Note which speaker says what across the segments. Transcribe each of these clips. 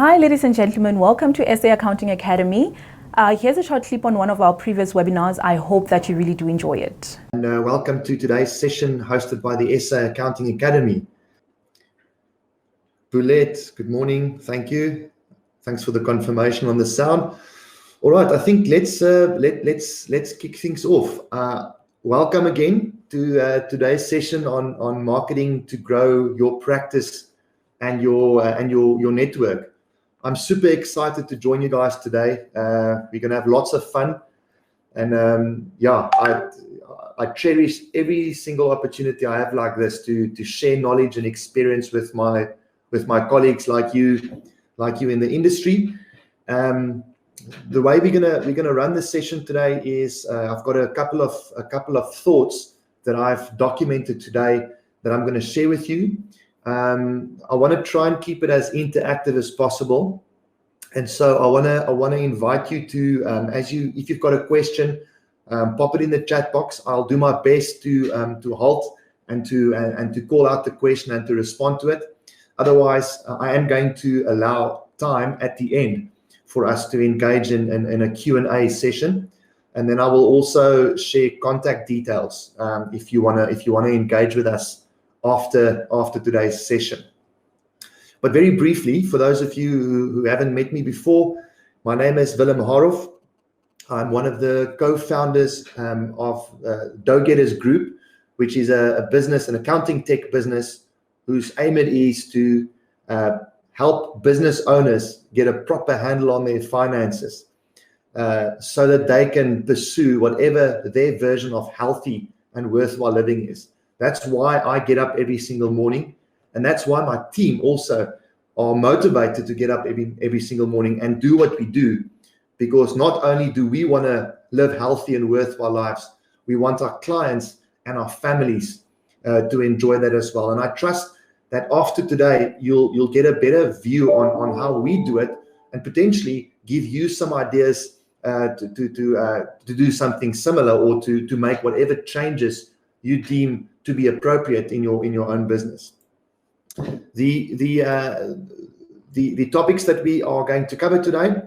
Speaker 1: Hi, ladies and gentlemen. Welcome to SA Accounting Academy. Here's a short clip on one of our previous webinars. I hope that you really do enjoy it.
Speaker 2: And welcome to today's session hosted by the SA Accounting Academy. Boulette, good morning. Thank you. Thanks for the confirmation on the sound. All right, I think let's kick things off. Welcome again to today's session on marketing to grow your practice and your network. I'm super excited to join you guys today. We're going to have lots of fun, and I cherish every single opportunity I have like this to share knowledge and experience with my colleagues like you in the industry. The way we're gonna run this session today is I've got a couple of thoughts that I've documented today that I'm going to share with you. I want to try and keep it as interactive as possible, and so I want to invite you to if you've got a question, pop it in the chat box. I'll do my best to halt and to call out the question and to respond to it. Otherwise, I am going to allow time at the end for us to engage in a Q&A session, and then I will also share contact details if you wanna engage with us after today's session. But very briefly, for those of you who haven't met me before, my name is Willem Haarhoff. I'm one of the co-founders of Go-Getters Group, which is a business, an accounting tech business, whose aim it is to help business owners get a proper handle on their finances so that they can pursue whatever their version of healthy and worthwhile living is. That's why I get up every single morning, and that's why my team also are motivated to get up every single morning and do what we do, because not only do we want to live healthy and worthwhile lives, we want our clients and our families to enjoy that as well. And I trust that after today, you'll get a better view on how we do it, and potentially give you some ideas to do something similar, or to make whatever changes you deem to be appropriate in your own business. The topics that we are going to cover today,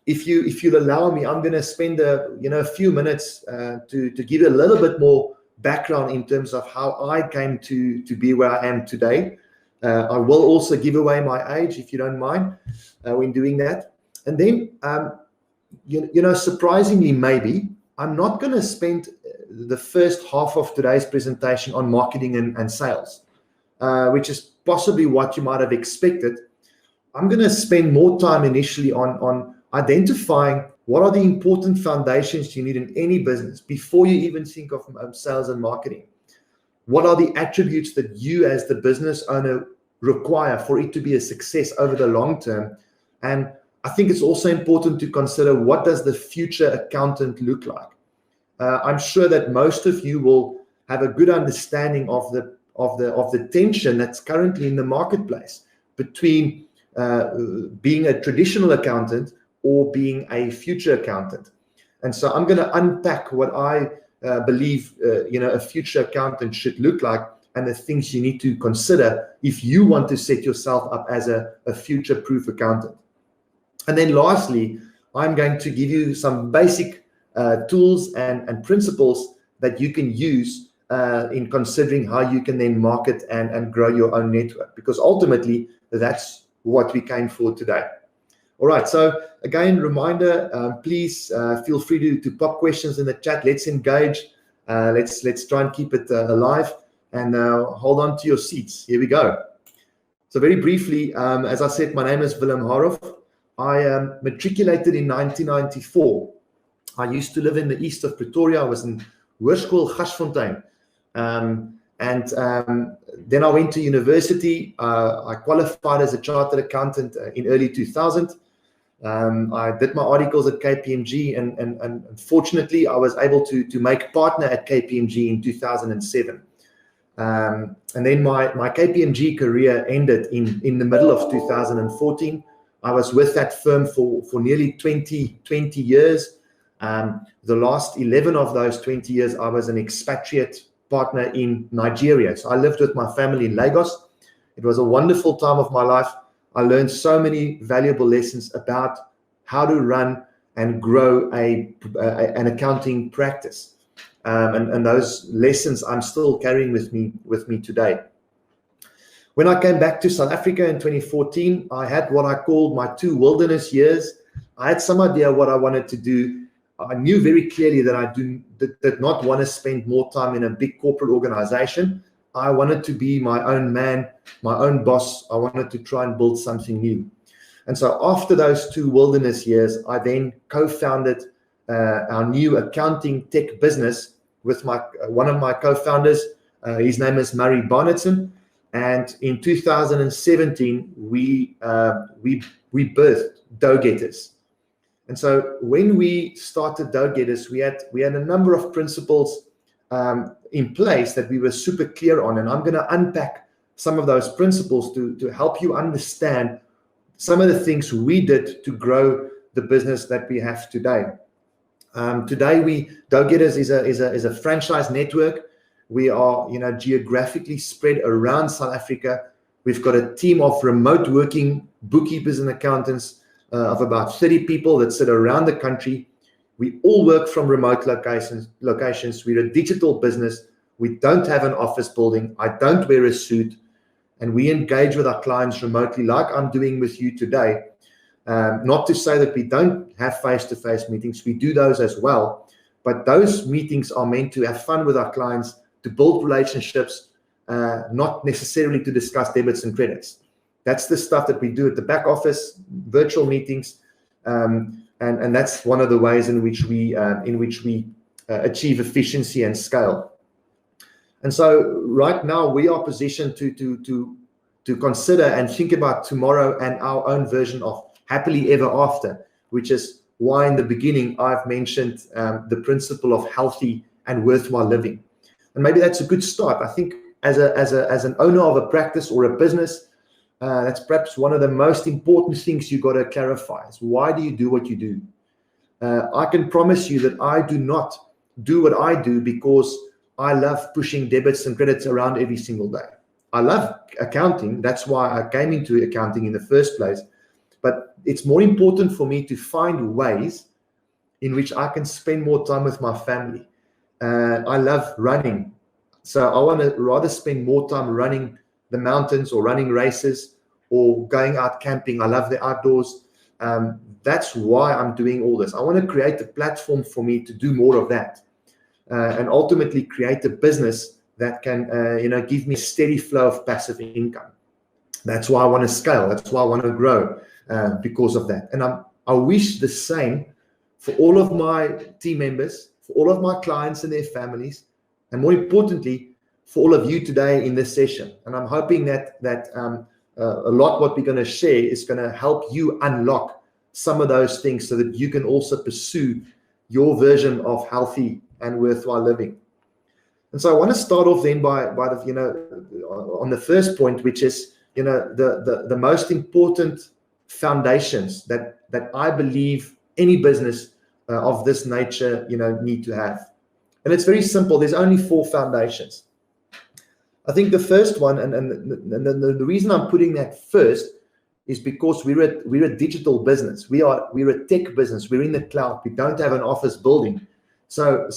Speaker 2: if you'll allow me, I'm going to spend a few minutes to give you a little bit more background in terms of how I came to be where I am today. I will also give away my age, if you don't mind, when doing that. And then, surprisingly, maybe I'm not going to spend the first half of today's presentation on marketing and sales, which is possibly what you might have expected. I'm going to spend more time initially on identifying what are the important foundations you need in any business before you even think of sales and marketing. What are the attributes that you as the business owner require for it to be a success over the long term? And I think it's also important to consider, what does the future accountant look like? I'm sure that most of you will have a good understanding of the tension that's currently in the marketplace between being a traditional accountant or being a future accountant. And so I'm going to unpack what I believe a future accountant should look like, and the things you need to consider if you want to set yourself up as a future-proof accountant. And then lastly, I'm going to give you some basic tools and principles that you can use in considering how you can then market and grow your own network, because ultimately that's what we came for today. All right, so again, reminder, please feel free to pop questions in the chat. Let's engage. Let's try and keep it alive, and hold on to your seats. Here we go. So very briefly, as I said, my name is Willem Haarhoff. I matriculated in 1994. I used to live in the east of Pretoria. I was in Hoërskool Gasfontein. Then I went to university. I qualified as a chartered accountant in early 2000. I did my articles at KPMG, and fortunately, I was able to make partner at KPMG in 2007. And then my KPMG career ended in the middle of 2014. I was with that firm for nearly 20 years. The last 11 of those 20 years, I was an expatriate partner in Nigeria. So I lived with my family in Lagos. It was a wonderful time of my life. I learned so many valuable lessons about how to run and grow an accounting practice. And those lessons I'm still carrying with me today. When I came back to South Africa in 2014, I had what I called my 2 wilderness years. I had some idea what I wanted to do. I knew very clearly that I did not want to spend more time in a big corporate organization. I wanted to be my own man, my own boss. I wanted to try and build something new. And so after those 2 wilderness years, I then co-founded our new accounting tech business with one of my co-founders. His name is Murray Barnettson. And in 2017, we birthed Dough Getters. And so when we started Dough Getters, we had a number of principles in place that we were super clear on. And I'm going to unpack some of those principles to help you understand some of the things we did to grow the business that we have today. Today, Dough Getters is a franchise network. We are, geographically spread around South Africa. We've got a team of remote working bookkeepers and accountants of about 30 people that sit around the country. We all work from remote locations. We're a digital business. We don't have an office building. I don't wear a suit. And we engage with our clients remotely like I'm doing with you today. Not to say that we don't have face-to-face meetings. We do those as well. But those meetings are meant to have fun with our clients, to build relationships, not necessarily to discuss debits and credits. That's the stuff that we do at the back office, virtual meetings, and that's one of the ways in which we achieve efficiency and scale. And so right now we are positioned to consider and think about tomorrow and our own version of happily ever after, which is why in the beginning I've mentioned the principle of healthy and worthwhile living. And maybe that's a good start. I think as an owner of a practice or a business, that's perhaps one of the most important things you got to clarify is why do you do what you do? I can promise you that I do not do what I do because I love pushing debits and credits around every single day. I love accounting. That's why I came into accounting in the first place. But it's more important for me to find ways in which I can spend more time with my family. I love running. So I want to rather spend more time running the mountains or running races or going out camping. I love the outdoors. That's why I'm doing all this. I want to create a platform for me to do more of that and ultimately create a business that can give me a steady flow of passive income. That's why I want to scale. That's why I want to grow because of that. And I wish the same for all of my team members, for all of my clients and their families, and more importantly, for all of you today in this session. And I'm hoping that a lot what we're going to share is going to help you unlock some of those things so that you can also pursue your version of healthy and worthwhile living. And so I want to start off then by on the first point, which is the most important foundations that I believe any business of this nature need to have. And it's very simple. There's only 4 foundations. I think the first one, and the reason I'm putting that first is because we're a digital business. We're a tech business. We're in the cloud. We don't have an office building. So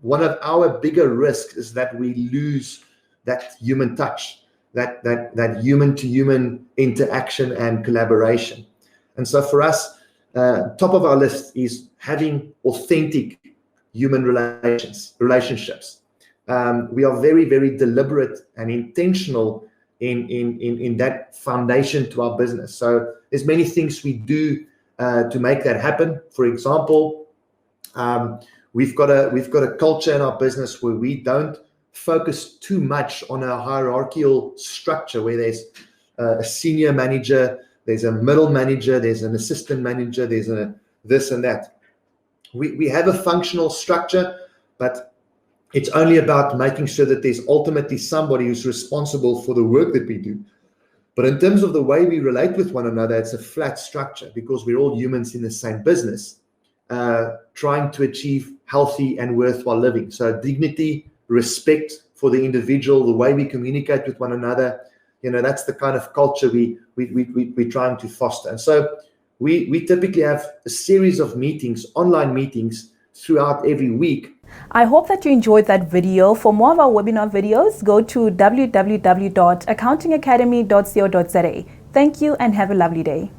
Speaker 2: one of our bigger risks is that we lose that human touch, that human to human interaction and collaboration. And so for us, top of our list is having authentic human relationships. We are very, very deliberate and intentional in that foundation to our business. So there's many things we do to make that happen. For example, we've got a culture in our business where we don't focus too much on a hierarchical structure where there's a senior manager, there's a middle manager, there's an assistant manager, there's a this and that. We have a functional structure, but it's only about making sure that there's ultimately somebody who's responsible for the work that we do. But in terms of the way we relate with one another, it's a flat structure because we're all humans in the same business, trying to achieve healthy and worthwhile living. So dignity, respect for the individual, the way we communicate with one another, That's the kind of culture we're trying to foster. And so we typically have a series of meetings, online meetings, throughout every week.
Speaker 1: I hope that you enjoyed that video. For more of our webinar videos, go to www.accountingacademy.co.za. Thank you and have a lovely day.